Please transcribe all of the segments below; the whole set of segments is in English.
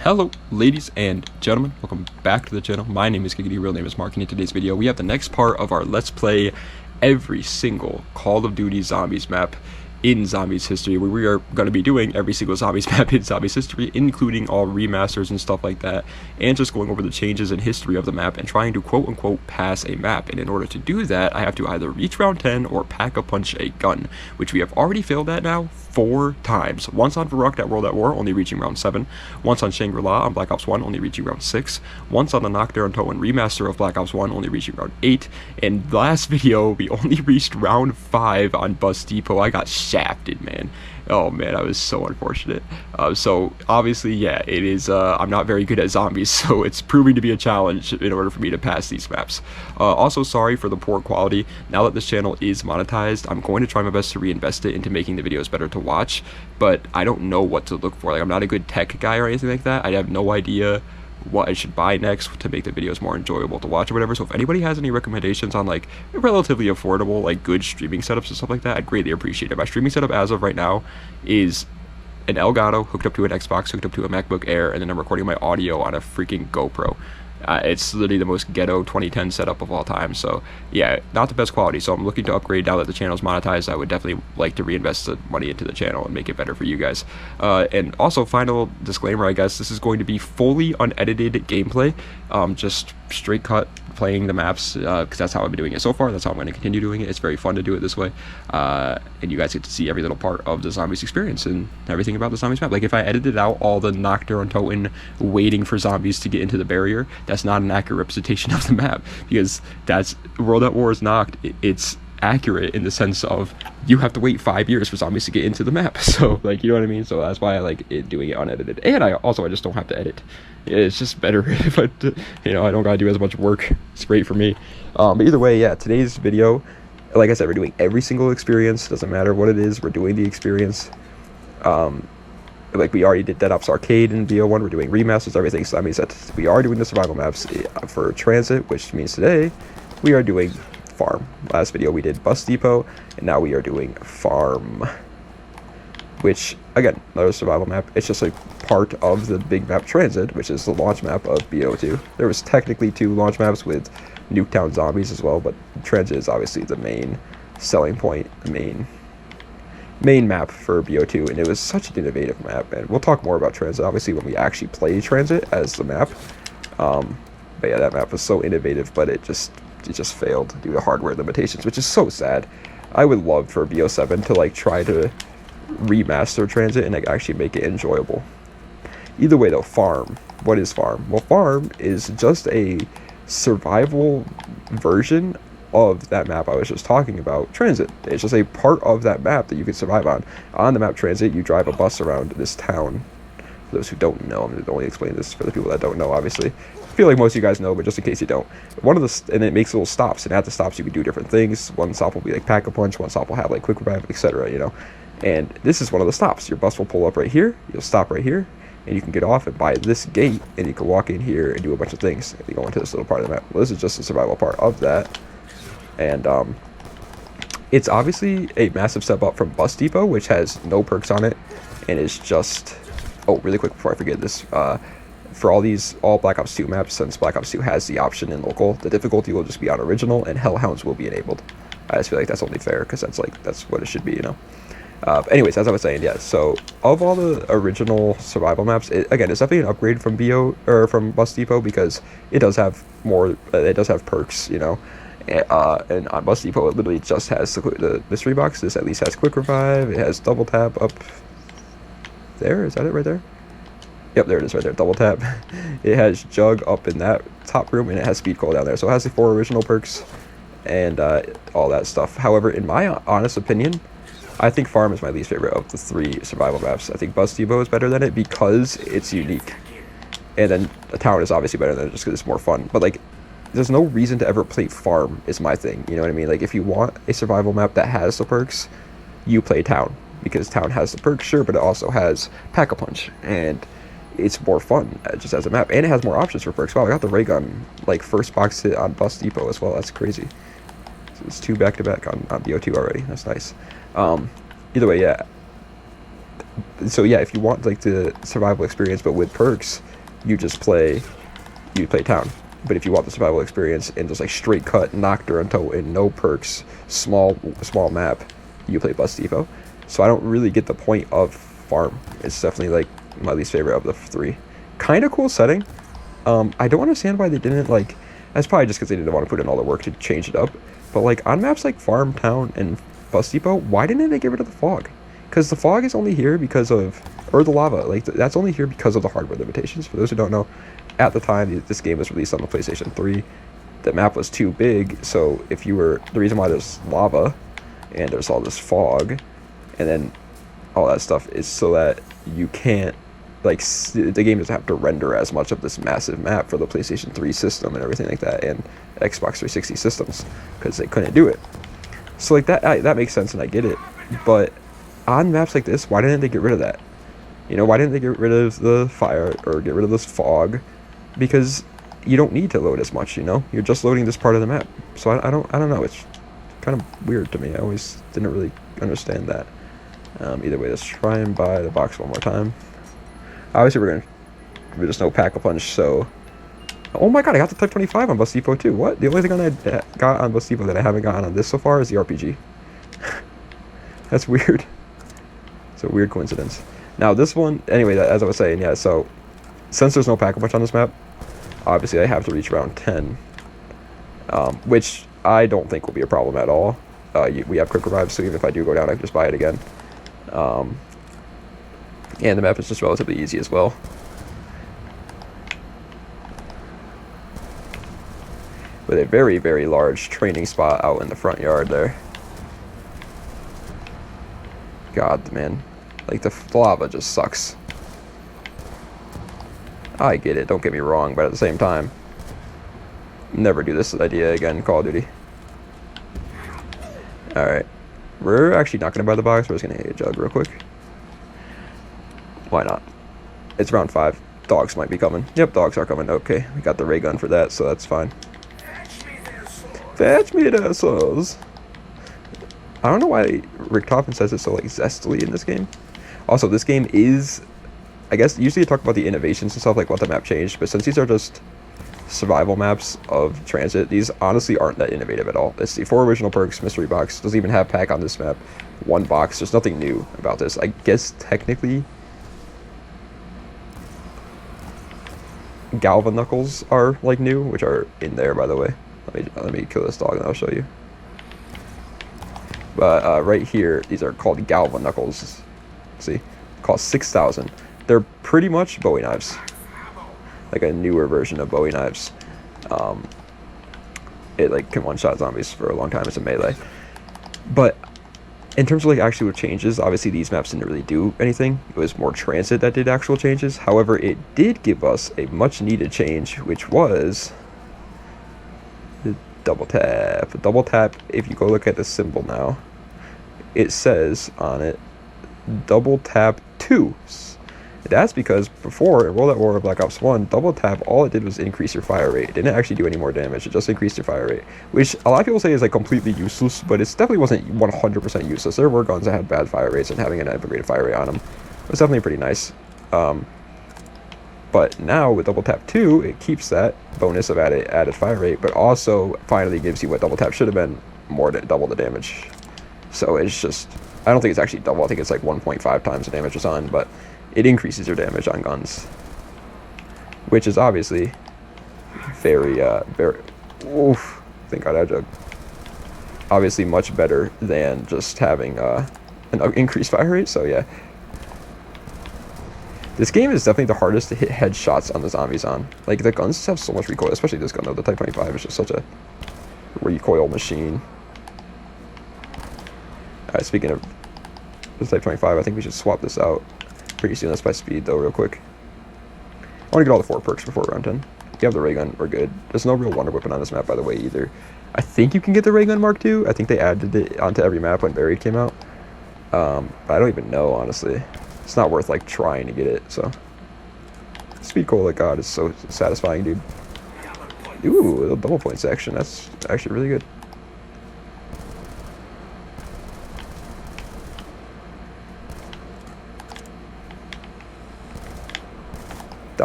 Hello ladies and gentlemen, welcome back to the channel. My name is Giggity, real name is Mark, and in today's video we have the next part of our Let's Play every single Call of Duty Zombies map in Zombies history, where we are going to be doing every single Zombies map in Zombies history, including all remasters and stuff like that, and just going over the changes in history of the map and trying to quote-unquote pass a map. And in order to do that, I have to either reach round 10 or pack-a-punch a gun, which we have already failed at now 4 times. Once on Varrock at World at War, only reaching round 7. Once on Shangri-La on Black Ops 1, only reaching round 6. Once on the Knockdown Towen remaster of Black Ops 1, only reaching round 8. And last video, we only reached round 5 on Bus Depot. I got shafted, man. Oh man, I was so unfortunate. So obviously, yeah, it is, I'm not very good at zombies, so it's proving to be a challenge in order for me to pass these maps. Also, sorry for the poor quality. Now that this channel is monetized, I'm going to try my best to reinvest it into making the videos better to watch, but I don't know what to look for. Like, I'm not a good tech guy or anything like that. I have no idea what I should buy next to make the videos more enjoyable to watch or whatever. So if anybody has any recommendations on like relatively affordable, like good streaming setups and stuff like that, I'd greatly appreciate it. My streaming setup as of right now is an Elgato hooked up to an Xbox, hooked up to a MacBook Air, and then I'm recording my audio on a freaking GoPro. It's literally the most ghetto 2010 setup of all time, so yeah, not the best quality. So I'm looking to upgrade now that the channel's monetized. I would definitely like to reinvest the money into the channel and make it better for you guys. And also, final disclaimer, I guess, this is going to be fully unedited gameplay, just straight cut playing the maps, because that's how I've been doing it so far. That's how I'm going to continue doing it. It's very fun to do it this way, and you guys get to see every little part of the Zombies experience and everything about the Zombies map. Like, if I edited out all the Knockdown Toten waiting for zombies to get into the barrier, that's not an accurate representation of the map, because that's World at War is Knocked. It's accurate in the sense of you have to wait 5 years for zombies to get into the map. So, like, you know what I mean? So that's why I like it, doing it unedited. And I just don't have to edit. It's just better if I, you know, I don't gotta do as much work. It's great for me. But either way, yeah, today's video, like I said, we're doing every single experience. Doesn't matter what it is, we're doing the experience. Like, we already did Dead Ops Arcade in BO1, we're doing remasters, everything. So that means that we are doing the survival maps for Transit, which means today we are doing Farm. Last video we did Bus Depot, and now we are doing Farm, which, again, another survival map. It's just a part of the big map Transit, which is the launch map of BO2. There was technically 2 launch maps with Nuketown Zombies as well, but Transit is obviously the main selling point, the main map for BO2, and it was such an innovative map. And we'll talk more about Transit obviously when we actually play Transit as the map. But yeah, that map was so innovative, but it just failed due to hardware limitations, which is so sad. I would love for BO7 to like try to remaster Transit and like actually make it enjoyable. Either way though, Farm. What is Farm? Well, Farm is just a survival version of that map I was just talking about, Transit. It's just a part of that map that you can survive on. On the map Transit, you drive a bus around this town. For those who don't know, I'm going to only explain this for the people that don't know, obviously. I feel like most of you guys know, but just in case you don't, and it makes little stops, and at the stops you can do different things. One stop will be like pack-a-punch, one stop will have like quick revive, etc., you know. And this is one of the stops. Your bus will pull up right here, you'll stop right here, and you can get off and buy this gate, and you can walk in here and do a bunch of things if you go into this little part of the map. Well, this is just the survival part of that. And it's obviously a massive step up from Bus Depot, which has no perks on it, and is just, oh, really quick before I forget this, for all Black Ops 2 maps, since Black Ops 2 has the option in local, the difficulty will just be on original, and Hellhounds will be enabled. I just feel like that's only fair, because that's what it should be, you know. Anyways, as I was saying, yeah, so of all the original survival maps, again, it's definitely an upgrade from from Bus Depot, because it does have more, it does have perks, you know. And on Bus Depot, it literally just has the mystery box. This at least has quick revive. It has double tap up there. Is that it right there? Yep, there it is right there. Double tap. It has jug up in that top room, and it has speed coil down there. So it has the 4 original perks and all that stuff. However, in my honest opinion, I think Farm is my least favorite of the 3 survival maps. I think Bus Depot is better than it because it's unique, and then the town is obviously better than it just because it's more fun. But like, there's no reason to ever play Farm is my thing, you know what I mean? Like, if you want a survival map that has the perks, you play Town, because Town has the perks, sure, but it also has Pack-a-Punch, and it's more fun just as a map, and it has more options for perks. Wow, I got the ray gun like first box hit on Bus Depot as well. That's crazy. So it's 2 back-to-back on BO2 already. That's nice. Either way, yeah. So yeah, if you want like the survival experience but with perks, you play town. But if you want the survival experience and just like straight cut Nocturne and no perks, small map, you play Bus Depot. So I don't really get the point of farm. It's definitely like my least favorite of the three. Kind of cool setting. I don't understand why they didn't like. That's probably just because they didn't want to put in all the work to change it up. But like on maps like Farm, Town, and Bus Depot, why didn't they get rid of the fog? Because the fog is only here because of, or the lava, like that's only here because of the hardware limitations. For those who don't know, at the time this game was released on the PlayStation 3, the map was too big. So if you were, the reason why there's lava and there's all this fog and then all that stuff is so that you can't, like, the game doesn't have to render as much of this massive map for the PlayStation 3 system and everything like that, and Xbox 360 systems, because they couldn't do it. So like that makes sense and I get it, but on maps like this, why didn't they get rid of that? You know, why didn't they get rid of the fire or get rid of this fog? Because you don't need to load as much, you know? You're just loading this part of the map. So I don't know, it's kind of weird to me. I always didn't really understand that. Either way, let's try and buy the box one more time. Obviously there's no pack-a-punch, so... Oh my god, I got the Type 25 on Bus Depot too. What? The only thing I got on Bus Depot that I haven't gotten on this so far is the RPG. That's weird. It's a weird coincidence. Now this one, anyway, as I was saying, yeah, so since there's no pack-a-punch on this map, obviously I have to reach round 10, which I don't think will be a problem at all. We have quick revives, so even if I do go down, I can just buy it again. And the map is just relatively easy as well. With a very, very large training spot out in the front yard there. God, man. Like, the lava just sucks. I get it, don't get me wrong, but at the same time, never do this idea again, Call of Duty. Alright. We're actually not going to buy the box, we're just going to hit a jug real quick. Why not? It's round 5. Dogs might be coming. Yep, dogs are coming. Okay, we got the ray gun for that, so that's fine. Fetch me the assholes. I don't know why Rick Toppin says it so like zestily in this game. Also, this game is, I guess, usually you talk about the innovations and stuff, like what the map changed, but since these are just survival maps of Transit, these honestly aren't that innovative at all. It's the 4 original perks, mystery box, doesn't even have pack on this map, 1 box, there's nothing new about this. I guess technically Galva Knuckles are like new, which are in there, by the way. Let me kill this dog and I'll show you. But right here, these are called Galva Knuckles. See, cost 6,000. They're pretty much Bowie knives, like a newer version of Bowie knives. It like can one-shot zombies for a long time as a melee. But in terms of like actual changes, obviously these maps didn't really do anything. It was more Transit that did actual changes. However, it did give us a much needed change, which was the double tap. Double tap, if you go look at the symbol now, it says on it double tap 2. That's because before in World at War or Black Ops 1, double tap, all it did was increase your fire rate. It didn't actually do any more damage, it just increased your fire rate, which a lot of people say is like completely useless, but it definitely wasn't 100% useless. There were guns that had bad fire rates, and having an upgraded fire rate on them was definitely pretty nice. But now with double tap 2, it keeps that bonus of added fire rate, but also finally gives you what double tap should have been, more than double the damage. So it's just, I don't think it's actually double, I think it's like 1.5 times the damage it's on, but it increases your damage on guns, which is obviously very, oof, thank God I jug. Obviously much better than just having an increased fire rate, so yeah. This game is definitely the hardest to hit headshots on the zombies on. Like, the guns just have so much recoil, especially this gun though, the Type 25 is just such a recoil machine. Alright, speaking of the Type 25, I think we should swap this out pretty soon. Let's buy speed though real quick. I want to get all the 4 perks before round 10. If you have the ray gun, we're good. There's no real wonder weapon on this map, by the way, either. I think you can get the ray gun Mark II. I think they added it onto every map when Buried came out. But I don't even know, honestly. It's not worth like trying to get it, so. Speed cola, God, is so satisfying, dude. Ooh, a double point section. That's actually really good.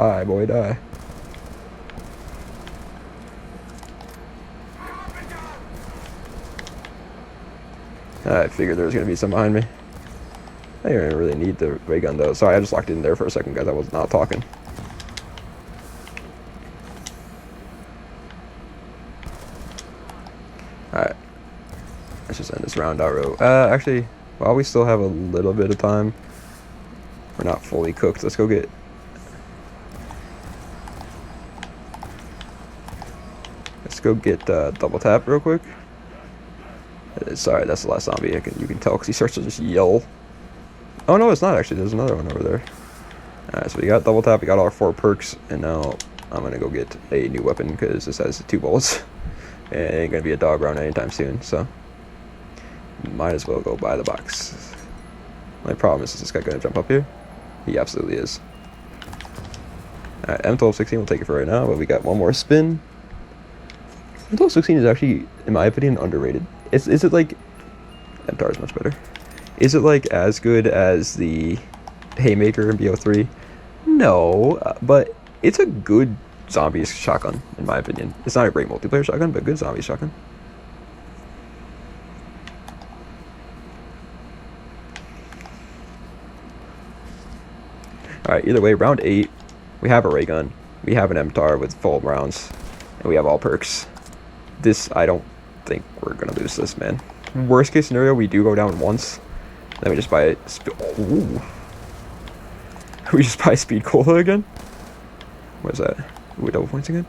Die, boy, die. I figured there was going to be some behind me. I didn't really need the ray gun though. Sorry, I just locked in there for a second, guys. I was not talking. Alright. Let's just end this round out row. Actually, while we still have a little bit of time, we're not fully cooked. Let's go get... double tap real quick. Sorry, that's the last zombie. You can tell because he starts to just yell. Oh no, it's not actually. There's another one over there. Alright, so we got double tap. We got all our 4 perks, and now I'm gonna go get a new weapon because this has 2 bullets. And it ain't gonna be a dog round anytime soon. So might as well go buy the box. My problem is this guy gonna jump up here? He absolutely is. Alright, M1216 will take it for right now, but we got one more spin. M1216 is actually, in my opinion, underrated. Is it like... MTAR is much better. Is it like as good as the Haymaker in BO3? No, but it's a good zombie shotgun, in my opinion. It's not a great multiplayer shotgun, but a good zombie shotgun. Alright, either way, round 8, we have a ray gun, we have an MTAR with full rounds, and we have all perks. This, I don't think we're gonna lose this, man. Worst case scenario, we do go down once. Then we just buy ooh. We just buy speed cola again? What is that? Ooh, double points again?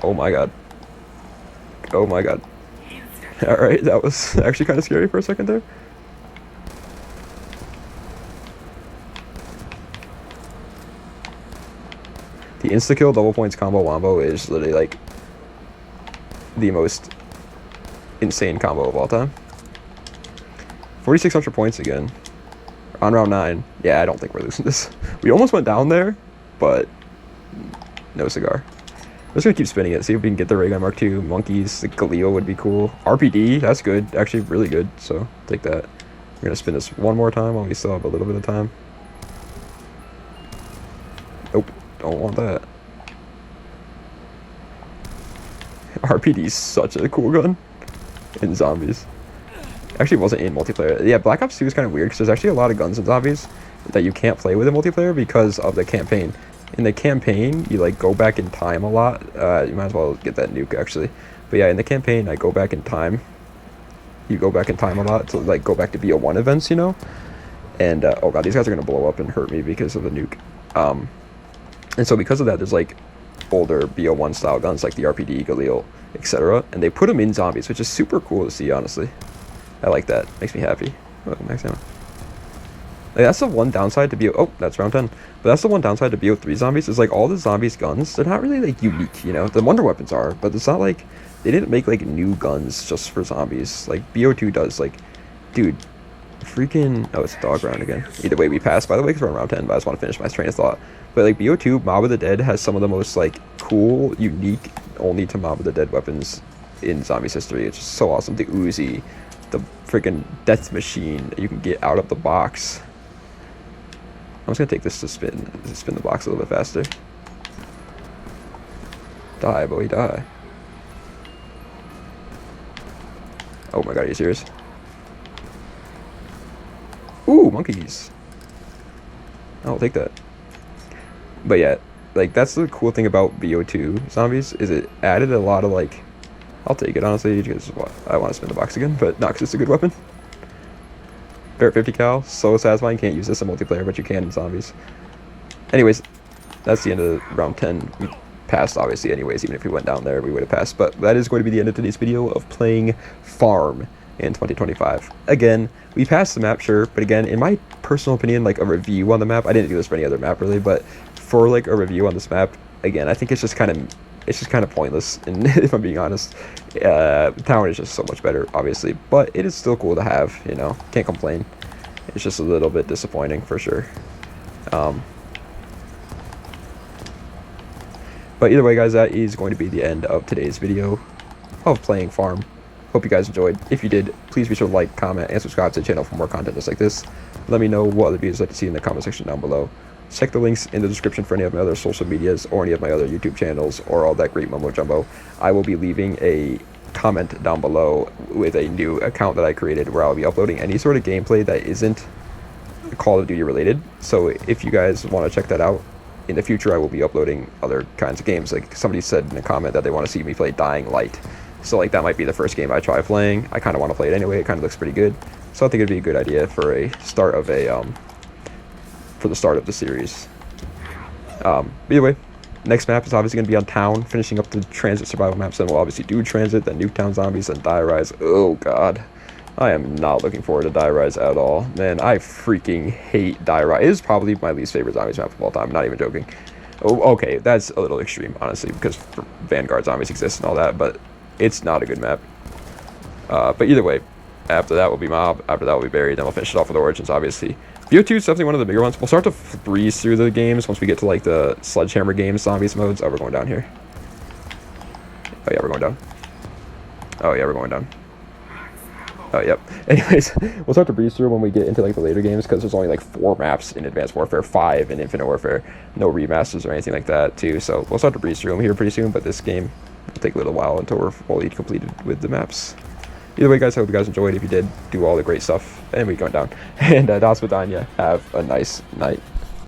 Oh my god. Oh my god. Alright, that was actually kind of scary for a second there. The insta-kill double points combo wombo is literally like the most insane combo of all time. 4,600 points again on round 9. Yeah, I don't think we're losing this. We almost went down there, but no cigar. I'm just gonna keep spinning it, see if we can get the ray gun Mark II. Monkeys, the Galil would be cool. RPD, that's good, actually really good, so take that. We're gonna spin this one more time while we still have a little bit of time. Nope, don't want that. RPD is such a cool gun in zombies. Actually, it wasn't in multiplayer. Yeah, Black Ops 2 is kind of weird because there's actually a lot of guns in zombies that you can't play with in multiplayer because of the campaign. In the campaign, you like go back in time a lot. You might as well get that nuke actually. But yeah, in the campaign, I go back in time. You go back in time a lot to like go back to BO1 events, you know. And oh god, these guys are gonna blow up and hurt me because of the nuke. And so because of that, there's like older BO1 style guns like the RPD, Galil, etc. And they put them in zombies, which is super cool to see, honestly. I like that. Makes me happy. Oh, max ammo. Like, that's the one downside to BO... Oh, that's round 10. But that's the one downside to BO3 zombies is like all the zombies guns, they're not really like unique, you know? The wonder weapons are, but it's not like... They didn't make like new guns just for zombies. Like BO2 does. Like, dude, freaking... Oh, it's a dog round again. Either way, we passed, by the way, because we're on round 10, but I just want to finish my train of thought. But like BO2, Mob of the Dead has some of the most like cool, unique, only to Mob of the Dead weapons in zombies history. It's just so awesome. The Uzi, the freaking death machine that you can get out of the box. I'm just gonna take this to spin the box a little bit faster. Die, boy, die. Oh my god, are you serious? Ooh, monkeys. I'll take that. But yeah, like that's the cool thing about BO2 zombies is it added a lot of like, I'll take it honestly because I want to spin the box again, but not because it's a good weapon. Barrett 50 cal, so satisfying. Can't use this in multiplayer, but you can in zombies. Anyways, that's the end of round 10. We passed obviously anyways, even if we went down there we would have passed, but that is going to be the end of today's video of playing Farm in 2025. Again, we passed the map, sure, but again, in my personal opinion, like a review on the map, I didn't do this for any other map really, but for like a review on this map, again, I think it's just kind of pointless, and if I'm being honest. Town is just so much better, obviously, but it is still cool to have, you know, can't complain. It's just a little bit disappointing for sure. But either way, guys, that is going to be the end of today's video of playing Farm. Hope you guys enjoyed. If you did, please be sure to like, comment, and subscribe to the channel for more content just like this. Let me know what other videos you'd like to see in the comment section down below. Check the links in the description for any of my other social medias or any of my other YouTube channels or all that great mumbo jumbo. I will be leaving a comment down below with a new account that I created where I'll be uploading any sort of gameplay that isn't Call of Duty related. So if you guys want to check that out, in the future I will be uploading other kinds of games. Like somebody said in a comment that they want to see me play Dying Light. So like that might be the first game I try playing. I kind of want to play it anyway. It kind of looks pretty good. So I think it'd be a good idea for a start of a for the start of the series. Either way, next map is obviously going to be on Town, finishing up the transit survival maps. Then we'll obviously do transit, then Nuketown Zombies, then Die Rise. Oh god, I am not looking forward to Die Rise at all. Man, I freaking hate Die Rise. It is probably my least favorite Zombies map of all time. I'm not even joking. Oh, okay, that's a little extreme, honestly, because Vanguard Zombies exist and all that, but it's not a good map. But either way, after that will be Mob, after that will be Buried, then we'll finish it off with Origins, obviously. BO2 is definitely one of the bigger ones. We'll start to breeze through the games once we get to like the Sledgehammer games, Zombies modes. Oh, we're going down here. Oh yeah, we're going down. Oh yeah, we're going down. Oh yep. Anyways, we'll start to breeze through when we get into like the later games, because there's only like 4 maps in Advanced Warfare, 5 in Infinite Warfare, no remasters or anything like that too. So we'll start to breeze through them here pretty soon, but this game will take a little while until we're fully completed with the maps. Either way, guys, I hope you guys enjoyed. If you did, do all the great stuff. And we're going down. And Das Vidania. Have a nice night.